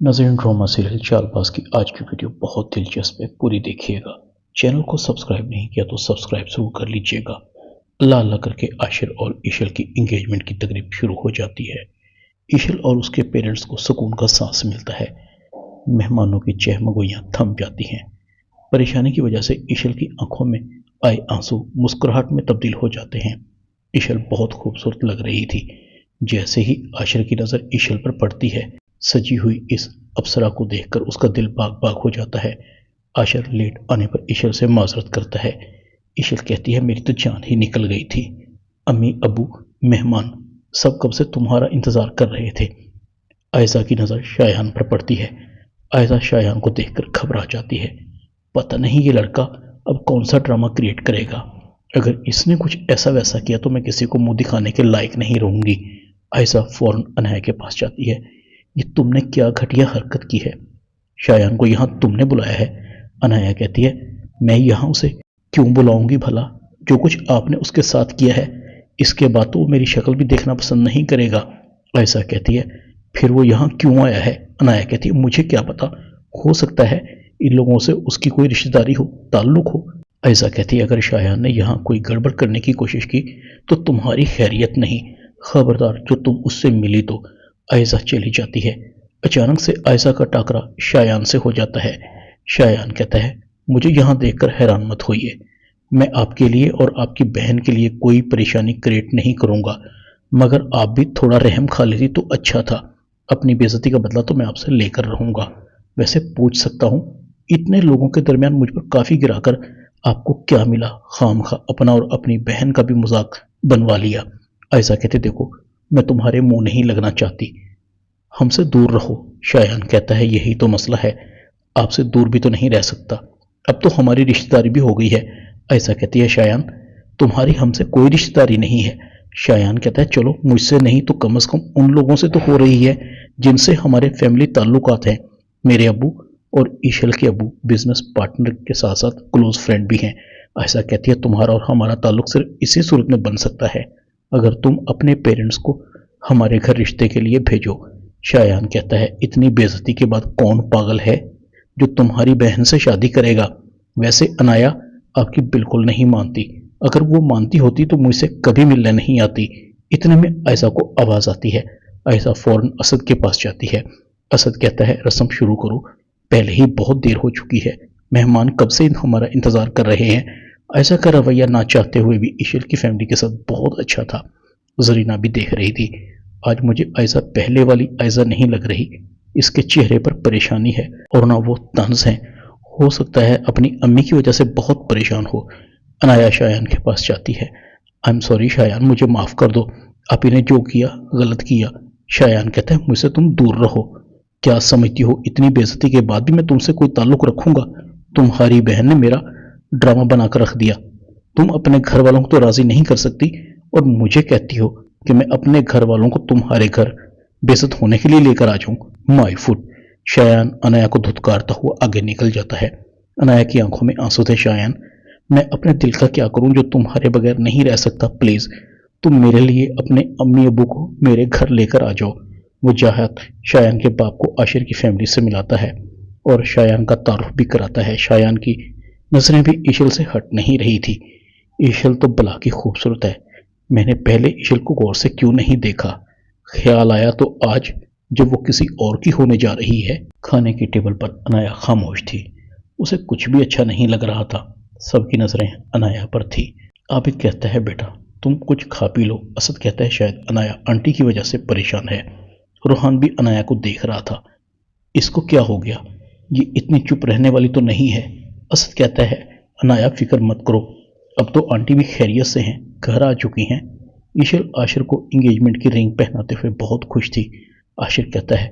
ناظرین، drama serial چال باز کی آج کی ویڈیو بہت دلچسپ ہے، پوری دیکھیے گا۔ چینل کو سبسکرائب نہیں کیا تو سبسکرائب ضرور کر لیجئے گا۔ اللہ اللہ کر کے عاشر اور ایشل کی انگیجمنٹ کی تقریب شروع ہو جاتی ہے۔ ایشل اور اس کے پیرنٹس کو سکون کا سانس ملتا ہے۔ مہمانوں کی چہمگوئیاں تھم جاتی ہیں۔ پریشانی کی وجہ سے ایشل کی آنکھوں میں آئے آنسو مسکراہٹ میں تبدیل ہو جاتے ہیں۔ ایشل بہت خوبصورت لگ رہی تھی۔ جیسے ہی عاشر کی نظر ایشل پر پڑتی ہے، سجی ہوئی اس ابصرا کو دیکھ کر اس کا دل باغ باغ ہو جاتا ہے۔ عاشر لیٹ آنے پر ایشل سے معذرت کرتا ہے۔ ایشل کہتی ہے، میری تو جان ہی نکل گئی تھی۔ امی، ابو، مہمان سب کب سے تمہارا انتظار کر رہے تھے۔ عائزہ کی نظر شایان پر پڑتی ہے۔ عائزہ شایان کو دیکھ کر گھبرا جاتی ہے۔ پتہ نہیں یہ لڑکا اب کون سا ڈرامہ کریٹ کرے گا۔ اگر اس نے کچھ ایسا ویسا کیا تو میں کسی کو منہ دکھانے کے لائق نہیں رہوں گی۔ عائزہ فوراً انایا کے پاس جاتی ہے۔ یہ تم نے کیا گھٹیا حرکت کی ہے؟ شایان کو یہاں تم نے بلایا ہے؟ انایا کہتی ہے، میں یہاں اسے کیوں بلاؤں گی بھلا؟ جو کچھ آپ نے اس کے ساتھ کیا ہے، اس کے بعد تو وہ میری شکل بھی دیکھنا پسند نہیں کرے گا۔ عائزہ کہتی ہے، پھر وہ یہاں کیوں آیا ہے؟ انایا کہتی ہے، مجھے کیا پتا، ہو سکتا ہے ان لوگوں سے اس کی کوئی رشتہ داری ہو، تعلق ہو۔ عائزہ کہتی ہے، اگر شایان نے یہاں کوئی گڑبڑ کرنے کی کوشش کی تو تمہاری خیریت نہیں، خبردار جو تم اس سے ملی تو۔ عائزہ چلی جاتی ہے۔ اچانک سے عائزہ کا ٹاکرا شایان سے ہو جاتا ہے۔ شایان کہتا ہے، مجھے یہاں دیکھ کر حیران مت ہوئیے، میں آپ کے لیے اور آپ کی بہن کے لیے کوئی پریشانی کریٹ نہیں کروں گا، مگر آپ بھی تھوڑا رحم کھا لیتی تو اچھا تھا۔ اپنی بے عزتی کا بدلہ تو میں آپ سے لے کر رہوں گا۔ ویسے پوچھ سکتا ہوں، اتنے لوگوں کے درمیان مجھ پر کافی گرا کر آپ کو کیا ملا؟ خام خواہ اپنا اور اپنی بہن کا بھی مذاق بنوا لیا۔ عائزہ کہتے، دیکھو میں تمہارے منہ نہیں لگنا چاہتی، ہم سے دور رہو۔ شایان کہتا ہے، یہی تو مسئلہ ہے، آپ سے دور بھی تو نہیں رہ سکتا، اب تو ہماری رشتہ داری بھی ہو گئی ہے۔ عائزہ کہتی ہے، شایان تمہاری ہم سے کوئی رشتہ داری نہیں ہے۔ شایان کہتا ہے، چلو مجھ سے نہیں تو کم از کم ان لوگوں سے تو ہو رہی ہے جن سے ہمارے فیملی تعلقات ہیں۔ میرے ابو اور ایشل کے ابو بزنس پارٹنر کے ساتھ ساتھ کلوز فرینڈ بھی ہیں۔ عائزہ کہتی ہے، تمہارا اور ہمارا تعلق صرف اسی صورت میں بن سکتا ہے اگر تم اپنے پیرنٹس کو ہمارے گھر رشتے کے لیے بھیجو۔ شایان کہتا ہے، اتنی بے عزتی کے بعد کون پاگل ہے جو تمہاری بہن سے شادی کرے گا؟ ویسے انایا آپ کی بالکل نہیں مانتی، اگر وہ مانتی ہوتی تو مجھ سے کبھی ملنے نہیں آتی۔ اتنے میں عائزہ کو آواز آتی ہے۔ عائزہ فوراً اسد کے پاس جاتی ہے۔ اسد کہتا ہے، رسم شروع کرو، پہلے ہی بہت دیر ہو چکی ہے، مہمان کب سے ہمارا انتظار کر رہے ہیں۔ عائزہ کا رویہ نہ چاہتے ہوئے بھی ایشل کی فیملی کے ساتھ بہت اچھا تھا۔ زرینہ بھی دیکھ رہی تھی۔ آج مجھے عائزہ پہلے والی عائزہ نہیں لگ رہی، اس کے چہرے پر پریشانی ہے اور نہ وہ طنز ہیں، ہو سکتا ہے اپنی امی کی وجہ سے بہت پریشان ہو۔ انایا شایان کے پاس جاتی ہے۔ I'm sorry شایان، مجھے معاف کر دو، آپ نے جو کیا غلط کیا۔ شایان کہتا ہے، مجھ سے تم دور رہو، کیا سمجھتی ہو اتنی بے عزتی کے بعد بھی میں تم سے کوئی تعلق رکھوں گا؟ تمہاری بہن نے میرا ڈرامہ بنا کر رکھ دیا، تم اپنے گھر والوں کو تو راضی نہیں کر سکتی اور مجھے کہتی ہو کہ میں اپنے گھر والوں کو تمہارے گھر بے عزت ہونے کے لیے لے کر آ جاؤں؟ مائی فٹ۔ شایان انایا کو دھتکارتا ہوا آگے نکل جاتا ہے۔ انایا کی آنکھوں میں آنسو تھے۔ شایان، میں اپنے دل کا کیا کروں جو تمہارے بغیر نہیں رہ سکتا، پلیز تم میرے لیے اپنے امی ابو کو میرے گھر لے کر آ جاؤ۔ وہ جاہد شایان کے باپ کو عاشر کی فیملی سے ملاتا ہے اور شایان کا تعارف بھی کراتا ہے۔ شایان کی نظریں بھی ایشل سے ہٹ نہیں رہی تھی۔ ایشل تو بلا کی خوبصورت ہے، میں نے پہلے ایشل کو غور سے کیوں نہیں دیکھا؟ خیال آیا تو آج جب وہ کسی اور کی ہونے جا رہی ہے۔ کھانے کی ٹیبل پر انایا خاموش تھی، اسے کچھ بھی اچھا نہیں لگ رہا تھا، سب کی نظریں انایا پر تھی۔ عابد کہتا ہے، بیٹا تم کچھ کھا پی لو۔ اسد کہتا ہے، شاید انایا آنٹی کی وجہ سے پریشان ہے۔ روحان بھی انایا کو دیکھ رہا تھا، اس کو کیا ہو گیا، یہ اتنی چپ رہنے والی تو نہیں ہے۔ اسد کہتا ہے، انایا فکر مت کرو، اب تو آنٹی بھی خیریت سے ہیں، گھر آ چکی ہیں۔ ایشل عاشر کو انگیجمنٹ کی رنگ پہناتے ہوئے بہت خوش تھی۔ عاشر کہتا ہے،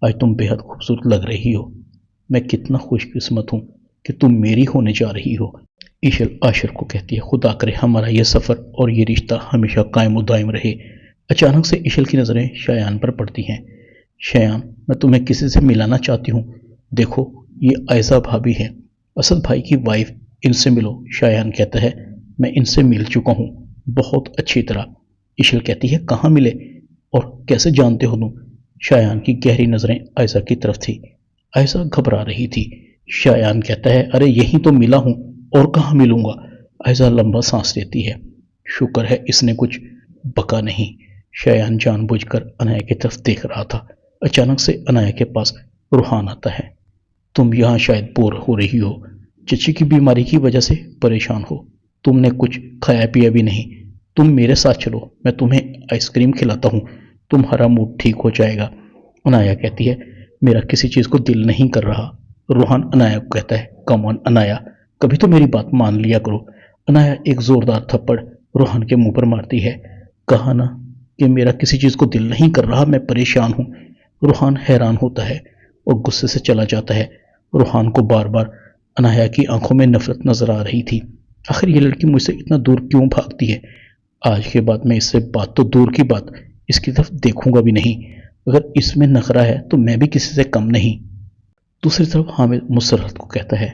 آج تم بے حد خوبصورت لگ رہی ہو، میں کتنا خوش قسمت ہوں کہ تم میری ہونے جا رہی ہو۔ ایشل عاشر کو کہتی ہے، خدا کرے ہمارا یہ سفر اور یہ رشتہ ہمیشہ قائم و دائم رہے۔ اچانک سے ایشل کی نظریں شایان پر پڑتی ہیں۔ شایان، میں تمہیں کسی سے ملانا چاہتی ہوں، دیکھو یہ عائزہ بھابی ہے، اسد بھائی کی وائف، ان سے ملو۔ شایان کہتا ہے، میں ان سے مل چکا ہوں بہت اچھی طرح۔ ایشل کہتی ہے، کہاں ملے اور کیسے جانتے ہو تم؟ شایان کی گہری نظریں عائزہ کی طرف تھی۔ عائزہ گھبرا رہی تھی۔ شایان کہتا ہے، ارے یہیں تو ملا ہوں، اور کہاں ملوں گا؟ عائزہ لمبا سانس لیتی ہے۔ شکر ہے اس نے کچھ بکا نہیں۔ شایان جان بوجھ کر عنایا کی طرف دیکھ رہا تھا۔ اچانک سے عنایا کے پاس روحان آتا ہے۔ تم یہاں شاید بور ہو رہی ہو، چچی کی بیماری کی وجہ سے پریشان ہو، تم نے کچھ کھایا پیا بھی نہیں، تم میرے ساتھ چلو، میں تمہیں آئس کریم کھلاتا ہوں، تمہارا موڈ ٹھیک ہو جائے گا۔ عنایا کہتی ہے، میرا کسی چیز کو دل نہیں کر رہا۔ روحان عنایا کو کہتا ہے، کم آن عنایا، کبھی تو میری بات مان لیا کرو۔ عنایا ایک زوردار تھپڑ روحان کے منہ پر مارتی ہے۔ کہا نا کہ میرا کسی چیز کو دل نہیں کر رہا، میں پریشان ہوں۔ روحان حیران ہوتا ہے اور غصے سے چلا جاتا ہے۔ روحان کو بار بار عنایا کی آنکھوں میں نفرت نظر آ رہی تھی۔ آخر یہ لڑکی مجھ سے اتنا دور کیوں بھاگتی ہے؟ آج کے بعد میں اس سے بات تو دور کی بات اس کی طرف دیکھوں گا بھی نہیں۔ اگر اس میں نخرہ ہے تو میں بھی کسی سے کم نہیں۔ دوسری طرف حامد مسرت کو کہتا ہے،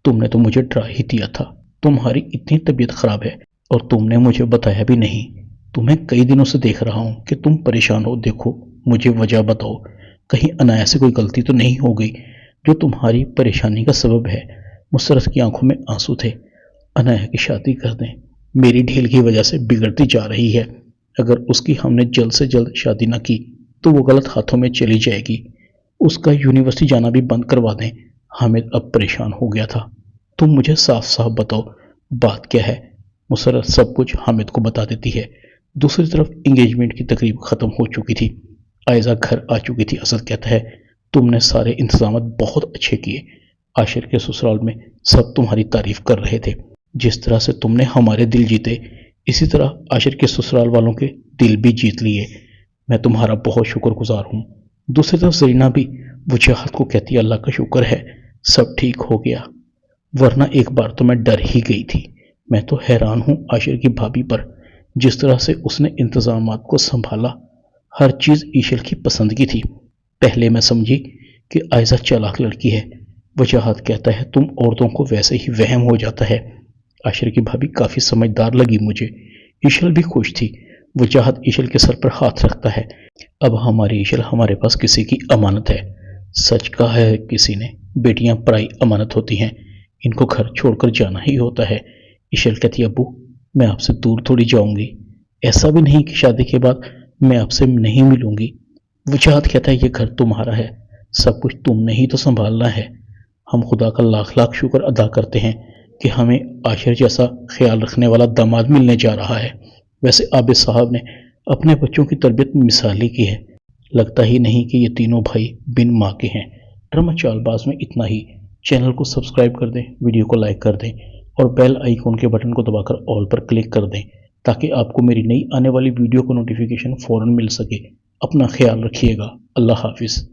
تم نے تو مجھے ڈرا ہی دیا تھا، تمہاری اتنی طبیعت خراب ہے اور تم نے مجھے بتایا بھی نہیں۔ تمہیں کئی دنوں سے دیکھ رہا ہوں کہ تم پریشان ہو، دیکھو مجھے وجہ بتاؤ، کہیں عنایا سے کوئی غلطی تو نہیں ہو گئی جو تمہاری پریشانی کا سبب ہے؟ مسرت کی آنکھوں میں آنسو تھے۔ عنایا کی شادی کر دیں، میری ڈھیل کی وجہ سے بگڑتی جا رہی ہے، اگر اس کی ہم نے جلد سے جلد شادی نہ کی تو وہ غلط ہاتھوں میں چلی جائے گی، اس کا یونیورسٹی جانا بھی بند کروا دیں۔ حامد اب پریشان ہو گیا تھا۔ تم مجھے صاف صاف بتاؤ بات کیا ہے؟ مسرت سب کچھ حامد کو بتا دیتی ہے۔ دوسری طرف انگیجمنٹ کی تقریب ختم ہو چکی تھی، عائزہ گھر آ چکی تھی۔ اسد کہتا ہے، تم نے سارے انتظامات بہت اچھے کیے، عاشر کے سسرال میں سب تمہاری تعریف کر رہے تھے، جس طرح سے تم نے ہمارے دل جیتے اسی طرح عاشر کے سسرال والوں کے دل بھی جیت لیے، میں تمہارا بہت شکر گزار ہوں۔ دوسری طرف زرینہ بھی وجاہت کو کہتی ہے، اللہ کا شکر ہے سب ٹھیک ہو گیا، ورنہ ایک بار تو میں ڈر ہی گئی تھی۔ میں تو حیران ہوں عاشر کی بھابھی پر، جس طرح سے اس نے انتظامات کو سنبھالا، ہر چیز ایشل کی پسند کی تھی۔ پہلے میں سمجھی کہ عائزہ چالاک لڑکی ہے۔ وجاہت کہتا ہے، تم عورتوں کو ویسے ہی وہم ہو جاتا ہے۔ عاشر کی بھابھی کافی سمجھدار لگی مجھے۔ ایشل بھی خوش تھی۔ وجاہت ایشل کے سر پر ہاتھ رکھتا ہے، اب ہماری ایشل ہمارے پاس کسی کی امانت ہے۔ سچ کہا ہے کسی نے، بیٹیاں پرائی امانت ہوتی ہیں، ان کو گھر چھوڑ کر جانا ہی ہوتا ہے۔ ایشل کہتی ہے، ابو میں آپ سے دور تھوڑی جاؤں گی، ایسا بھی نہیں کہ شادی کے بعد میں آپ سے نہیں ملوں گی۔ وجاہت کہتا ہے، یہ گھر تمہارا ہے، سب کچھ تم نے ہی تو سنبھالنا ہے۔ ہم خدا کا لاکھ لاکھ شکر ادا کرتے ہیں کہ ہمیں عاشر جیسا خیال رکھنے والا داماد ملنے جا رہا ہے۔ ویسے عابد صاحب نے اپنے بچوں کی تربیت مثالی کی ہے، لگتا ہی نہیں کہ یہ تینوں بھائی بن ماں کے ہیں۔ ڈرامہ چال باز میں اتنا ہی۔ چینل کو سبسکرائب کر دیں، ویڈیو کو لائک کر دیں اور بیل آئیکن کے بٹن کو دبا کر آل پر کلک کر دیں تاکہ آپ کو میری نئی آنے والی ویڈیو کو نوٹیفیکیشن فوراً مل سکے۔ اپنا خیال رکھیے گا۔ اللہ حافظ۔